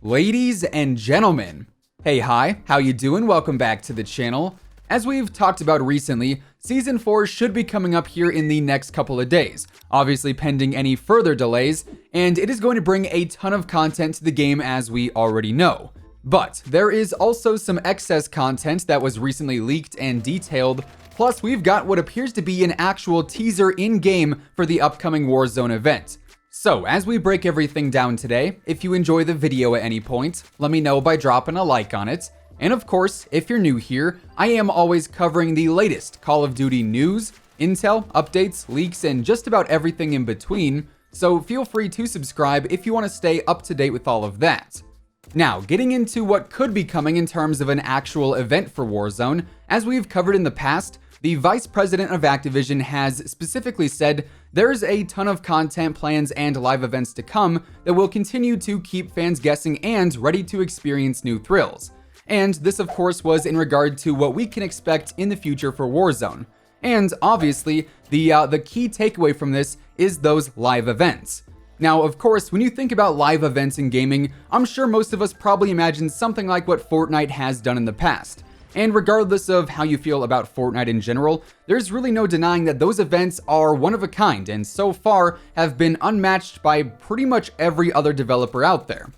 Ladies and gentlemen, hey, hi, how you doing? Welcome back to the channel. As we've talked about recently, Season 4 should be coming up here in the next couple of days, obviously pending any further delays, and it is going to bring a ton of content to the game as we already know. But there is also some excess content that was recently leaked and detailed, plus we've got what appears to be an actual teaser in-game for the upcoming Warzone event. So, as we break everything down today, if you enjoy the video at any point, let me know by dropping a like on it. And of course, if you're new here, I am always covering the latest Call of Duty news, intel, updates, leaks, and just about everything in between, so feel free to subscribe if you want to stay up to date with all of that. Now, getting into what could be coming in terms of an actual event for Warzone, as we've covered in the past, the Vice President of Activision has specifically said there's a ton of content plans and live events to come that will continue to keep fans guessing and ready to experience new thrills. And this of course was in regard to what we can expect in the future for Warzone. And obviously, the key takeaway from this is those live events. Now, of course, when you think about live events in gaming, I'm sure most of us probably imagine something like what Fortnite has done in the past. And regardless of how you feel about Fortnite in general, there's really no denying that those events are one of a kind and so far have been unmatched by pretty much every other developer out there.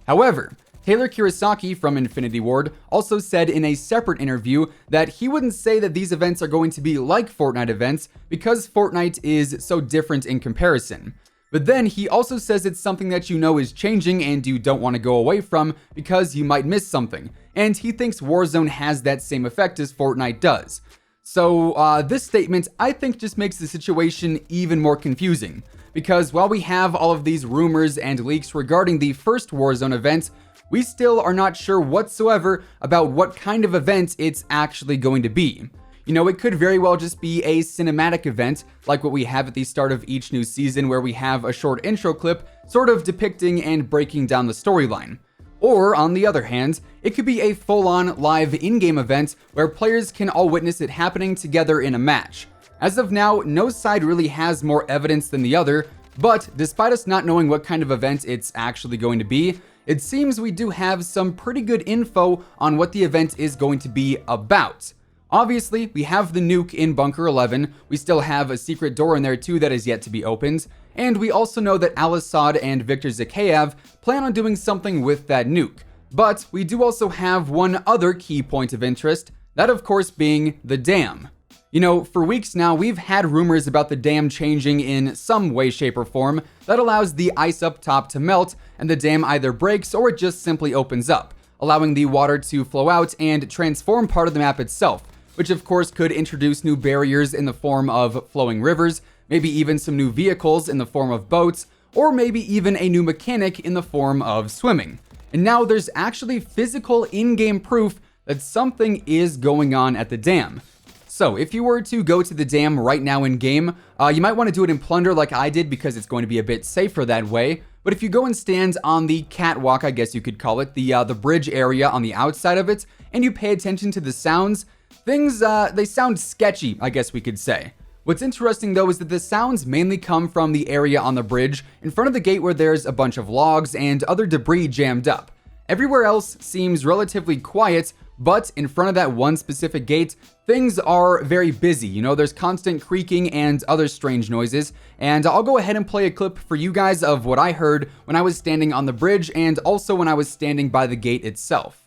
However, Taylor Kurosaki from Infinity Ward also said in a separate interview that he wouldn't say that these events are going to be like Fortnite events because Fortnite is so different in comparison. But then he also says it's something that you know is changing and you don't want to go away from because you might miss something. And he thinks Warzone has that same effect as Fortnite does. So this statement I think just makes the situation even more confusing. Because while we have all of these rumors and leaks regarding the first Warzone event, we still are not sure whatsoever about what kind of event it's actually going to be. You know, it could very well just be a cinematic event, like what we have at the start of each new season where we have a short intro clip sort of depicting and breaking down the storyline. Or, on the other hand, it could be a full-on live in-game event where players can all witness it happening together in a match. As of now, no side really has more evidence than the other, but despite us not knowing what kind of event it's actually going to be, it seems we do have some pretty good info on what the event is going to be about. Obviously, we have the nuke in Bunker 11, we still have a secret door in there too that is yet to be opened, and we also know that Al-Assad and Viktor Zakhaev plan on doing something with that nuke. But we do also have one other key point of interest, that of course being the dam. You know, for weeks now, we've had rumors about the dam changing in some way, shape, or form that allows the ice up top to melt, and the dam either breaks or it just simply opens up, allowing the water to flow out and transform part of the map itself, which of course could introduce new barriers in the form of flowing rivers, maybe even some new vehicles in the form of boats, or maybe even a new mechanic in the form of swimming. And now there's actually physical in-game proof that something is going on at the dam. So if you were to go to the dam right now in game, you might want to do it in Plunder like I did because it's going to be a bit safer that way. But if you go and stand on the catwalk, I guess you could call it, the bridge area on the outside of it, and you pay attention to the sounds, things, they sound sketchy, I guess we could say. What's interesting though is that the sounds mainly come from the area on the bridge in front of the gate where there's a bunch of logs and other debris jammed up. Everywhere else seems relatively quiet, but in front of that one specific gate, things are very busy. You know, there's constant creaking and other strange noises, and I'll go ahead and play a clip for you guys of what I heard when I was standing on the bridge and also when I was standing by the gate itself.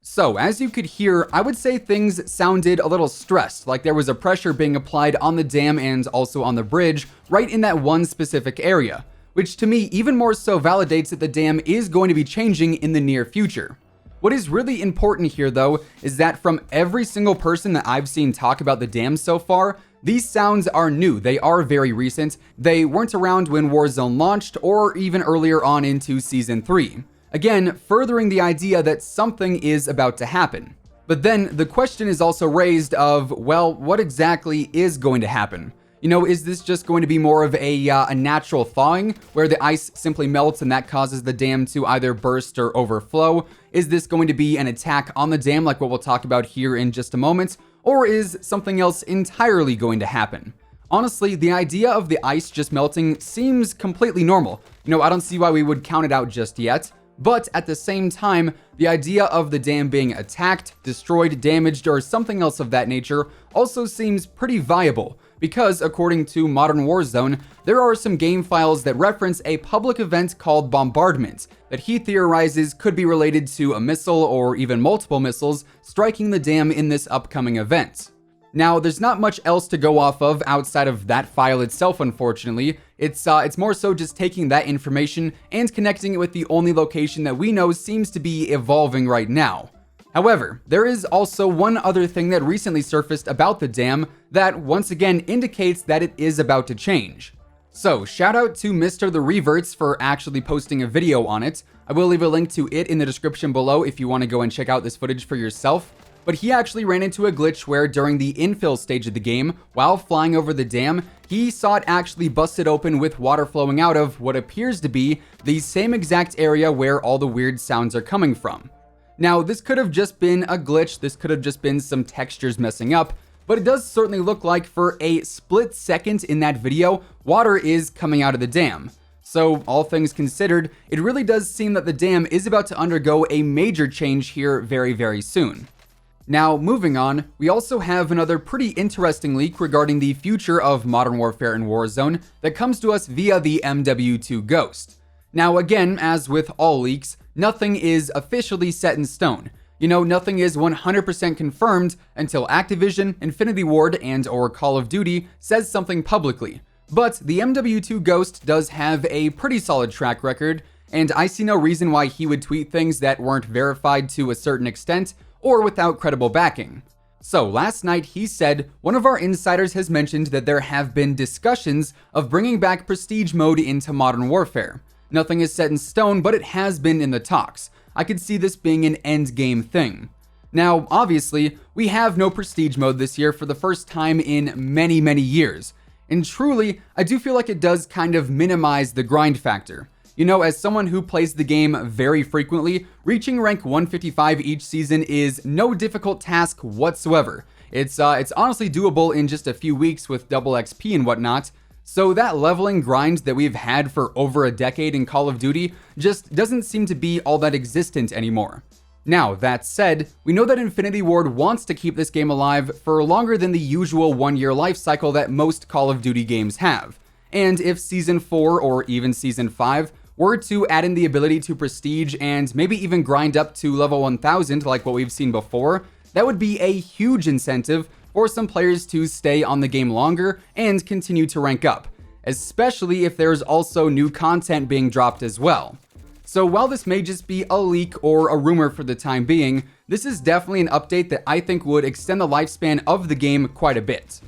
So, as you could hear, I would say things sounded a little stressed, like there was a pressure being applied on the dam and also on the bridge, right in that one specific area, which to me even more so validates that the dam is going to be changing in the near future. What is really important here though is that from every single person that I've seen talk about the dam so far, these sounds are new. They are very recent. They weren't around when Warzone launched or even earlier on into Season 3. Again, furthering the idea that something is about to happen. But then the question is also raised of, well, what exactly is going to happen? You know, is this just going to be more of a natural thawing where the ice simply melts and that causes the dam to either burst or overflow? Is this going to be an attack on the dam like what we'll talk about here in just a moment? Or is something else entirely going to happen? Honestly, the idea of the ice just melting seems completely normal. You know, I don't see why we would count it out just yet. But at the same time, the idea of the dam being attacked, destroyed, damaged, or something else of that nature also seems pretty viable. Because, according to Modern Warzone, there are some game files that reference a public event called Bombardment that he theorizes could be related to a missile or even multiple missiles striking the dam in this upcoming event. Now, there's not much else to go off of outside of that file itself, unfortunately. It's more so just taking that information and connecting it with the only location that we know seems to be evolving right now. However, there is also one other thing that recently surfaced about the dam that once again indicates that it is about to change. So, shout out to Mr. The Reverts for actually posting a video on it. I will leave a link to it in the description below if you want to go and check out this footage for yourself. But he actually ran into a glitch where during the infill stage of the game, while flying over the dam, he saw it actually busted open with water flowing out of what appears to be the same exact area where all the weird sounds are coming from. Now, this could have just been a glitch, this could have just been some textures messing up, but it does certainly look like for a split second in that video, water is coming out of the dam. So, all things considered, it really does seem that the dam is about to undergo a major change here very, very soon. Now, moving on, we also have another pretty interesting leak regarding the future of Modern Warfare and Warzone that comes to us via the MW2 Ghost. Now, again, as with all leaks, nothing is officially set in stone. You know, nothing is 100% confirmed until Activision, Infinity Ward, and/or Call of Duty says something publicly. But the MW2 Ghost does have a pretty solid track record, and I see no reason why he would tweet things that weren't verified to a certain extent or without credible backing. So last night he said, one of our insiders has mentioned that there have been discussions of bringing back Prestige mode into Modern Warfare. Nothing is set in stone, but it has been in the talks. I could see this being an endgame thing. Now, obviously, we have no Prestige mode this year for the first time in many, many years. And truly, I do feel like it does kind of minimize the grind factor. You know, as someone who plays the game very frequently, reaching rank 155 each season is no difficult task whatsoever. It's honestly doable in just a few weeks with double XP and whatnot. So that leveling grind that we've had for over a decade in Call of Duty just doesn't seem to be all that existent anymore. Now, that said, we know that Infinity Ward wants to keep this game alive for longer than the usual 1-year life cycle that most Call of Duty games have. And if Season 4 or even Season 5 were to add in the ability to prestige and maybe even grind up to level 1000 like what we've seen before, that would be a huge incentive for some players to stay on the game longer and continue to rank up, especially if there's also new content being dropped as well. So while this may just be a leak or a rumor for the time being, this is definitely an update that I think would extend the lifespan of the game quite a bit.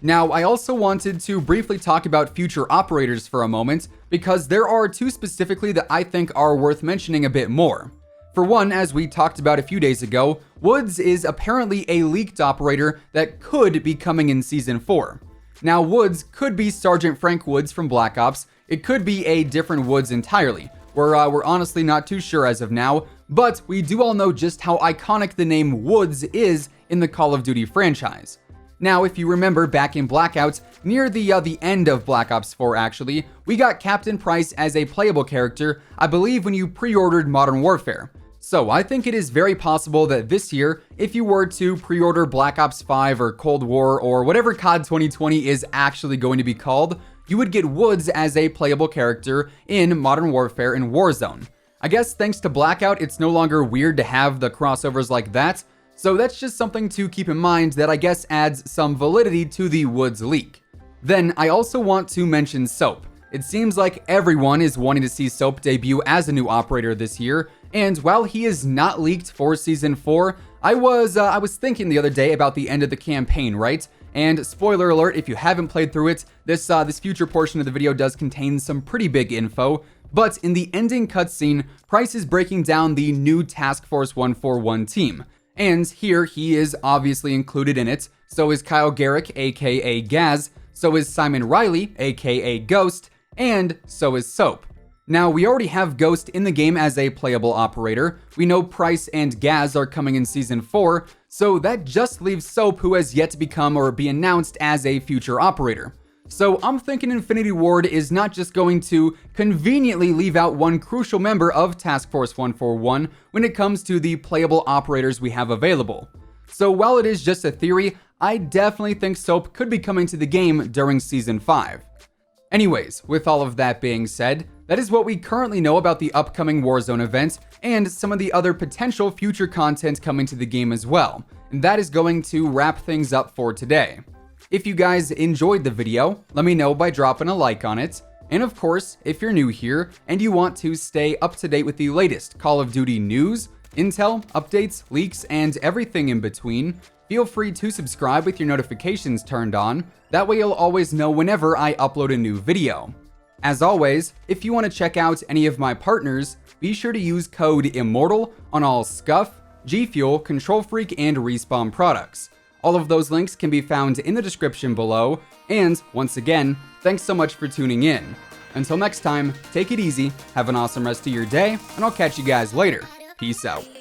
Now, I also wanted to briefly talk about future operators for a moment, because there are two specifically that I think are worth mentioning a bit more. For one, as we talked about a few days ago, Woods is apparently a leaked operator that could be coming in Season 4. Now, Woods could be Sergeant Frank Woods from Black Ops, it could be a different Woods entirely. We're honestly not too sure as of now, but we do all know just how iconic the name Woods is in the Call of Duty franchise. Now, if you remember back in Blackout, near the end of Black Ops 4 actually, we got Captain Price as a playable character, I believe when you pre-ordered Modern Warfare. So I think it is very possible that this year, if you were to pre-order Black Ops 5 or Cold War or whatever COD 2020 is actually going to be called, you would get Woods as a playable character in Modern Warfare and Warzone. I guess thanks to Blackout, it's no longer weird to have the crossovers like that, so that's just something to keep in mind that I guess adds some validity to the Woods leak. Then I also want to mention Soap. It seems like everyone is wanting to see Soap debut as a new operator this year, And while he is not leaked for Season 4, I was thinking the other day about the end of the campaign, right? And spoiler alert, if you haven't played through it, this future portion of the video does contain some pretty big info. But in the ending cutscene, Price is breaking down the new Task Force 141 team. And here he is obviously included in it. So is Kyle Garrick, aka Gaz. So is Simon Riley, aka Ghost. And so is Soap. Now, we already have Ghost in the game as a playable operator. We know Price and Gaz are coming in Season 4, so that just leaves Soap, who has yet to become or be announced as a future operator. So I'm thinking Infinity Ward is not just going to conveniently leave out one crucial member of Task Force 141 when it comes to the playable operators we have available. So while it is just a theory, I definitely think Soap could be coming to the game during Season 5. Anyways, with all of that being said, that is what we currently know about the upcoming Warzone event and some of the other potential future content coming to the game as well. And that is going to wrap things up for today. If you guys enjoyed the video, let me know by dropping a like on it. And of course, if you're new here and you want to stay up to date with the latest Call of Duty news, intel, updates, leaks, and everything in between, feel free to subscribe with your notifications turned on. That way you'll always know whenever I upload a new video. As always, if you want to check out any of my partners, be sure to use code IMMORTAL on all Scuff, G Fuel, Control Freak, and Respawn products. All of those links can be found in the description below, and once again, thanks so much for tuning in. Until next time, take it easy, have an awesome rest of your day, and I'll catch you guys later. Peace out.